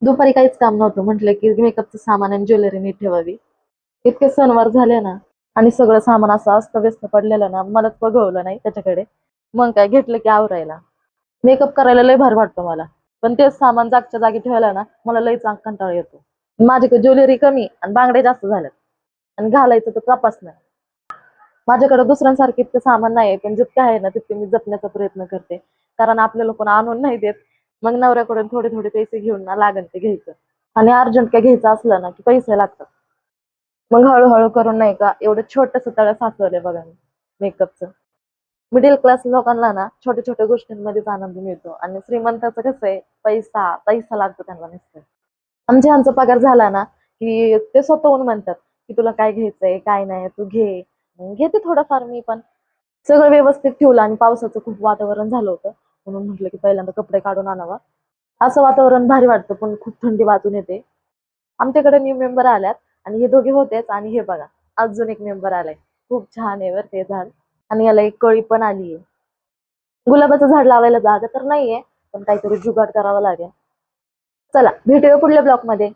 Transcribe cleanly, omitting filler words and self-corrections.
दुपारी काहीच काम नव्हतं, म्हटलं की मेकअपचं सामान आणि ज्वेलरी नीट ठेवावी. इतके सणवार झाले ना, आणि सगळं सामान असं अस्तव्यस्त पडलेलं ना, मलाच बघवलं नाही त्याच्याकडे. मग काय घेतलं की आवरायला. मेकअप करायला लय भारी वाटतं मला. पण तेच सामान जागच्या जागी ठेवायला ना, मला लयच कंटाळा येतो. माझ्याकडे ज्वेलरी कमी आणि बांगड्या जास्त झाल्यात. आणि घालायचं तर तपास नाही. माझ्याकडे दुसऱ्यांसारखे इतकं सामान नाही, पण जितकं आहे ना तितके मी जपण्याचा प्रयत्न करते. कारण आपल्याला कोण आणून नाही देत. मग नवऱ्याकडून थोडे थोडे पैसे घेऊन ना लागन ते घ्यायचं. आणि अर्जंट काय घ्यायचं असलं ना की पैसे लागतात. मग हळूहळू करून नाही का एवढं छोटस तळ साचवलंय बघा मी मेकअपचं. मिडल क्लास लोकांना ना छोट्या छोट्या गोष्टींमध्येच आनंद मिळतो, आणि श्रीमंताचं कसं आहे, पैसा पैसा लागतो त्यांना नुसतं. आमच्या ह्यांचा पगार झाला ना की ते स्वतःहून म्हणतात की तुला काय घ्यायचंय काय नाही तू घे. मग घेते थोडंफार मी पण. सगळं व्यवस्थित ठेवलं आणि पावसाचं खूप वातावरण झालं होतं, म्हणून म्हटलं की पहिल्यांदा कपडे काढून आणावा. असं वातावरण भारी वाटतं, पण खूप थंडी वाजून येते. आमच्याकडे न्यू मेंबर आल्यात, आणि हे दोघे होतेच, आणि हे बघा अजून एक मेंबर आलाय. खूप छान आहे बरं ते झाड. आणि याला एक कळी पण आलीये. गुलाबाचं झाड लावायला जागा तर नाहीये, पण काहीतरी जुगाड करावं लागेल. चला भेटूया पुढल्या ब्लॉक मध्ये.